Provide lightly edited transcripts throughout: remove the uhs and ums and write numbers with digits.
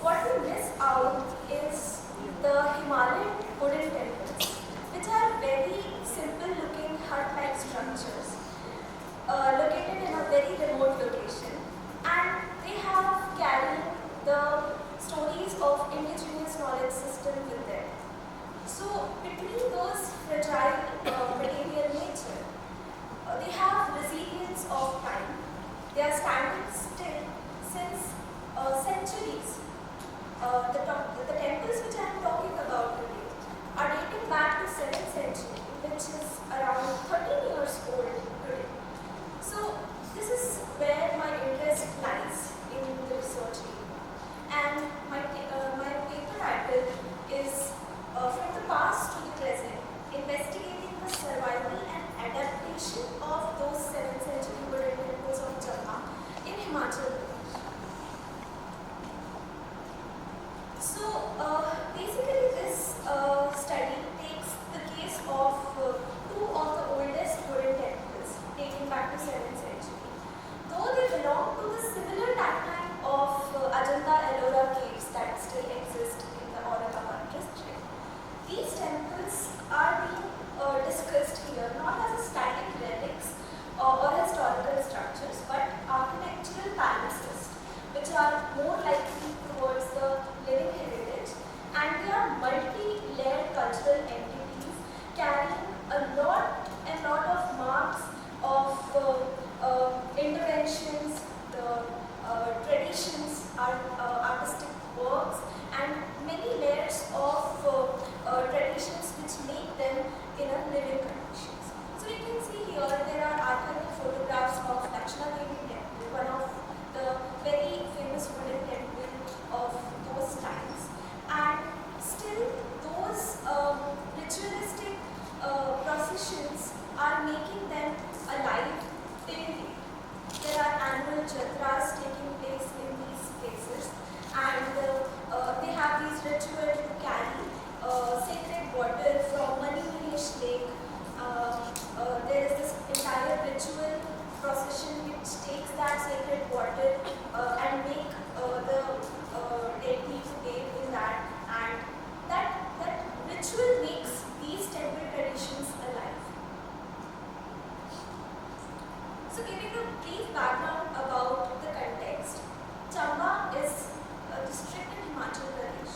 what we miss out is the Himalayan wooden temples, which are very simple looking hut-like structures located in a very remote location, and they have carried the stories of indigenous knowledge system with them. So between those fragile material nature, they have resilience of time. They are standing still since centuries. The temples which I am talking about today are dating back to 7th century, which is around 13 years old today. So this is where my interest lies in the research area. And my paper title is From the Past to the Present, Investigating the Survival and Adaptation of those 7th century wooden temples of Chamba in Himachal. So basically this study takes the case of two of the oldest wooden temples dating back to 7th century. Though they belong to the similar timeline of Ajanta-Ellora caves that still exist in the Aurangabad district, these temples are being discussed here not as a static relics or historical structures, but architectural palaces, which are more likely towards the living heritage, and they are multi-layered cultural entities carrying a lot of marks of interventions, the traditions, artistic works, and many layers of traditions which make them in a living conditions. So you can see here there are archival photographs of Lakshana Devi temple, one of the very famous wooden temple of those times, and still those ritualistic processions are making them alive till date. There are annual jatras taking place in these places, and they have these rituals to carry sacred water from Manish Lake. There is this entire ritual procession which takes that sacred water and make the deity to bathe in that, and that ritual makes these temple traditions alive. So giving a brief background about the context, Chamba is a district in Himachal Pradesh.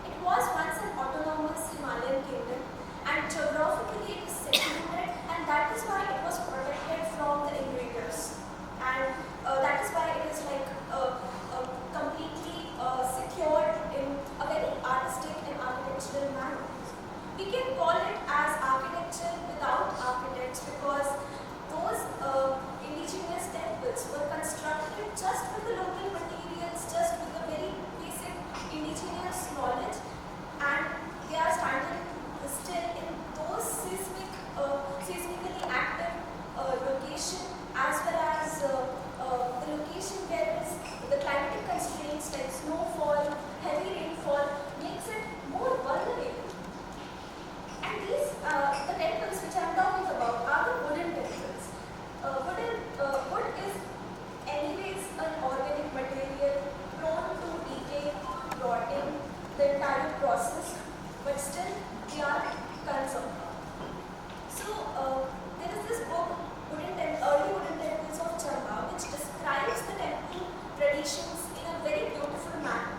It was once an autonomous Himalayan kingdom, and geographically it is secluded, and that is why it was protected from the invaders, and that is why it is like completely secured in a very artistic and architectural manner. We can call it as architecture without architects, because those indigenous temples were constructed just with the local materials, just with the very basic indigenous knowledge, and they are standing still in those seismically active location, as well as the location where the climatic constraints like snowfall, heavy rainfall makes it more vulnerable. And these the temples which I am talking about are the wooden temples. Wood is anyways an organic material prone to decay, rotting, the entire process, but still we are conserved. So there is this book, Early Wooden Temples of Chamba, which describes the temple traditions in a very beautiful manner.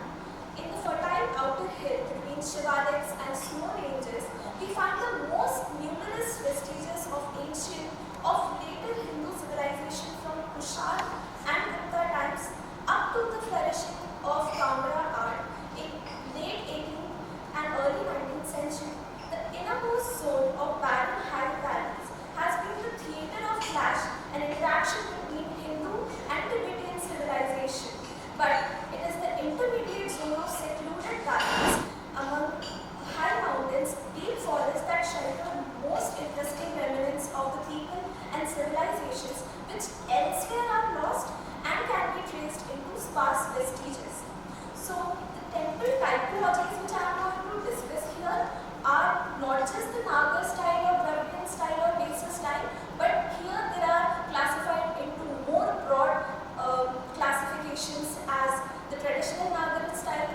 In the fertile outer hill between Shivaliks and snow ranges, we find the most numerous vestiges of later Hindu civilization from Kushal and Gupta times up to the flourishing of Kangara art in late 18th and early 19th century. The innermost zone of barren high valleys has been the theatre of clash and interaction between Hindu and Tibetan civilization, but it is the intermediate zone of secluded valleys among high mountains, deep forests that shelter most interesting remnants of the people and civilizations which elsewhere are lost and can be traced into sparse vestiges. So the temple typologies which I am going to discuss here are not just the Nagar style or Dravidian style or Besa style, but here they are classified into more broad classifications as the traditional Nagar style,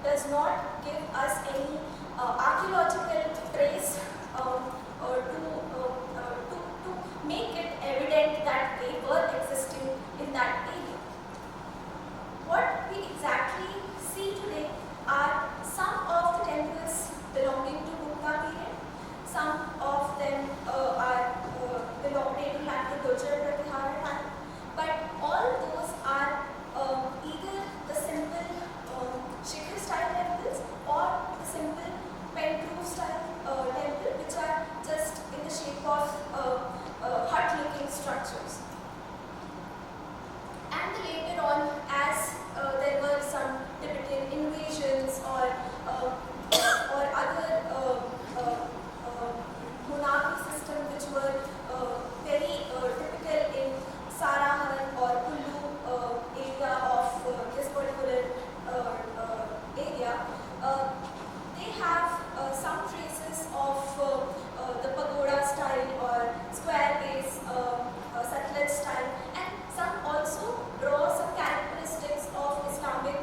does not give us any archaeological trace to make it evident that they were existing in that area. What we exactly see today are some of the temples belonging to Gupta period. Some of them are dating back to Gujjar Pratihara time. But all those are either the simple Shikhar style temples or the simple pen roof style temple, which are just in the shape of hut looking structures. And later on, as there were some Tibetan invasions or other monarchy system which were very typical in Sarahan or Kullu area of this particular area, they have some traces of the pagoda style or square base satellite style, and some also draw some characteristics of Islamic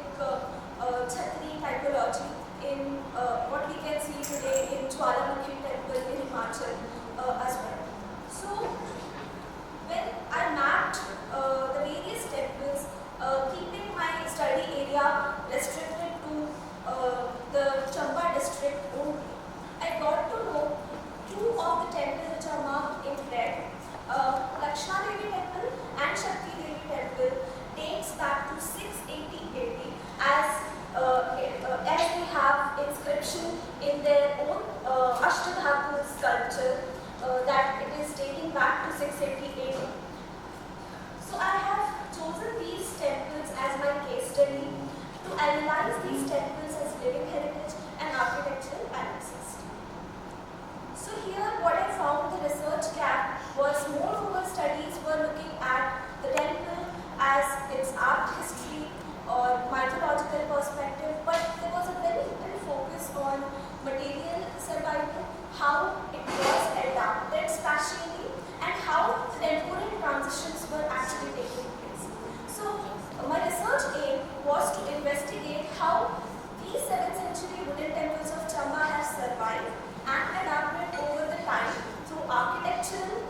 Chhatri typology in what we can see today in Jwalamukhi temple in Himachal as well. So when I mapped the various temples, keeping my study area restricted to the Chamba district only, I got to know two of the temples which are marked in red. Lakshma Devi temple and Shakti Devi temple dates back to 680 AD as they have inscription in their own Ashtadhatu sculpture that it is dating back to 680 AD. So I have chosen these temples as my case study to analyze these temples as living heritage and architectural palimpsest. So here what I found the research gap was moreover studies were looking at the temple as its art history or mythological perspective, but there was a very little focus on material survival, how it was adapted spatially, and how the temporal transitions were actually taking place. So my research aim was to investigate how these 7th century wooden temples of Chamba have survived and adapted over the time through architectural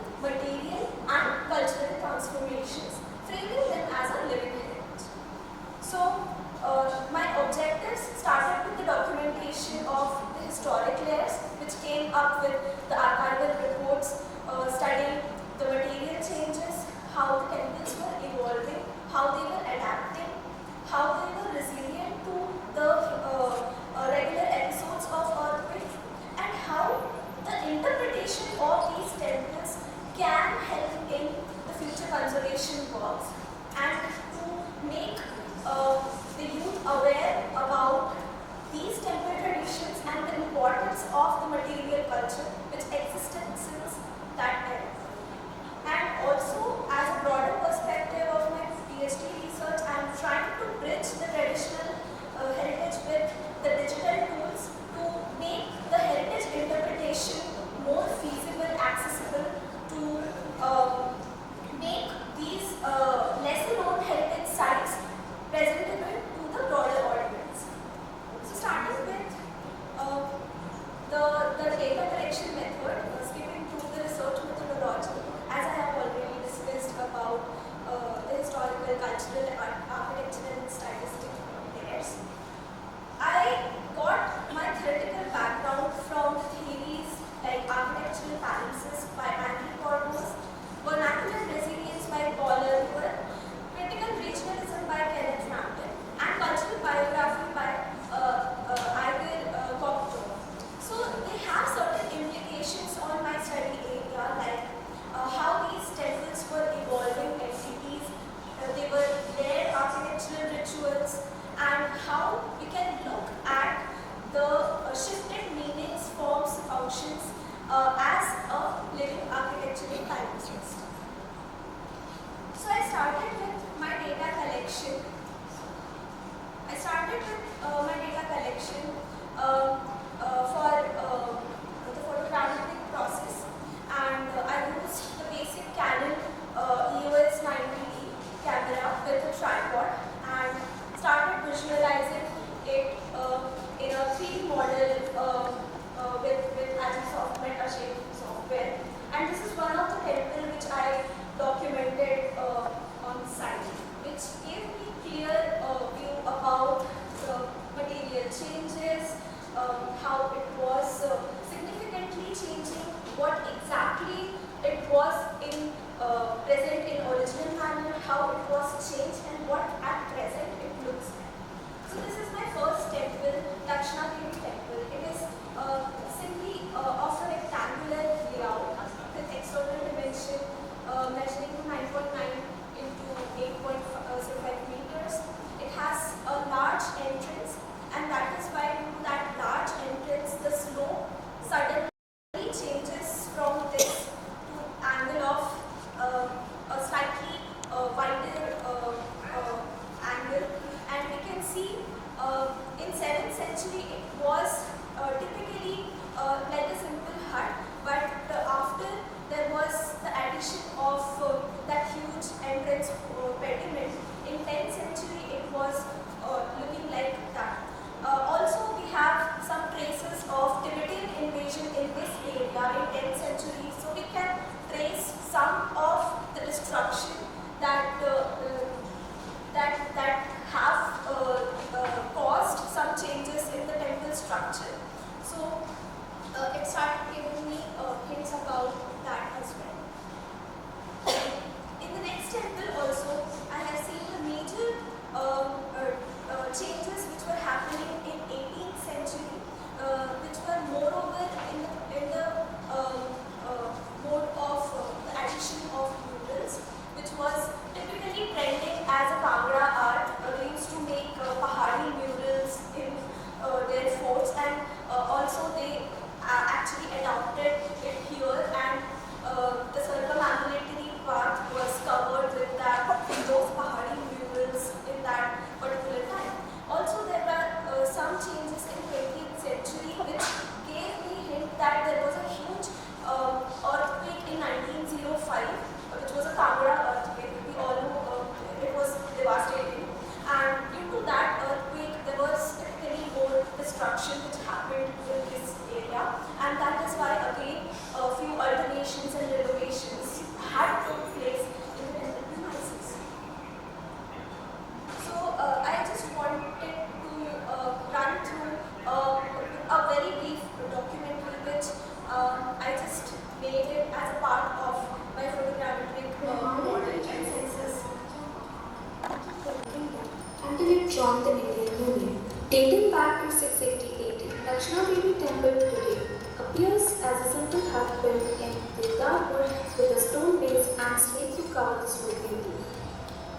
Dating back to 680 AD, Lakshmi temple today appears as a simple hut built in the dark wood with a stone base and slate to cover the sloping roof.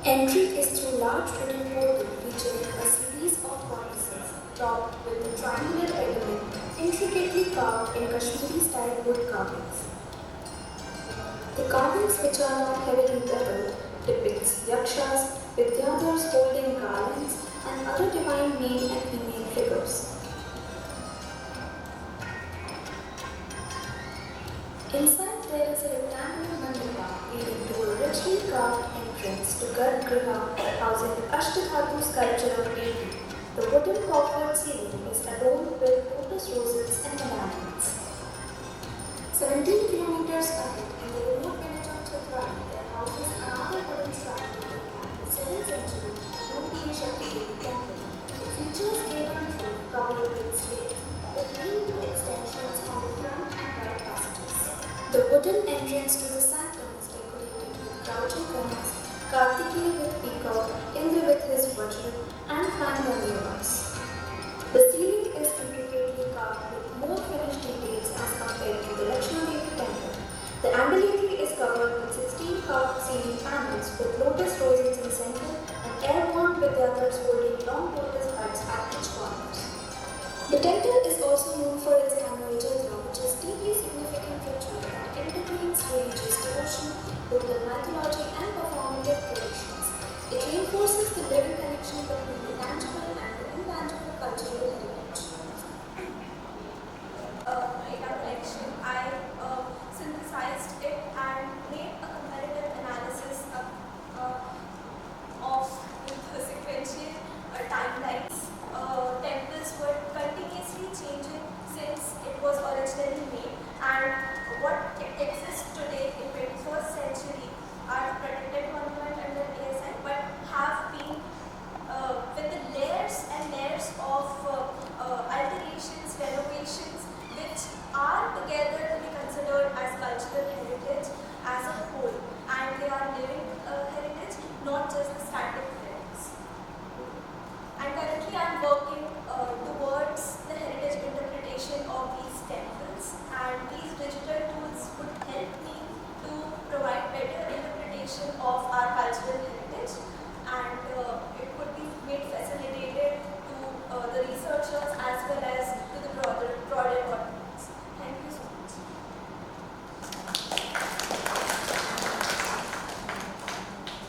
Entry is through large wooden portal featuring a series of cornices topped with a triangular element intricately carved in Kashmiri-style wood carvings. The carvings, which are not heavily beveled, depicts yakshas, vidyadhars holding garlands, and other divine male and female figures. Inside there is a rectangular mandapa leading to a richly carved entrance to Garbhagriha housing the Ashtadhatu sculpture of deity. The wooden coffered ceiling is adorned with lotus roses and medallions. 17 kilometers ahead in the remote village of Chhatrani, there houses another wooden shrine dating back to the 7th century Indic Shastras temple. It features gable roof covered with slate, with lean-to extensions on the front and right passages. The wooden entrance to the sanctum is decorated with crouching guns, Kartikeya with peacock, Indra with his vajra, and flying Gandharvas. The ceiling is intricately carved with more finished details as compared to the Lakshmi temple. The ambulatory is covered with 16 carved ceiling panels with lotus roses in center and airborne vidyadhars holding long lotus buds at each corners. The temple is also known for its annual Jatra, which is deeply significant ritual that integrates religious devotion, local mythology, and performative traditions. It reinforces the living connection between the tangible and the intangible cultural heritage.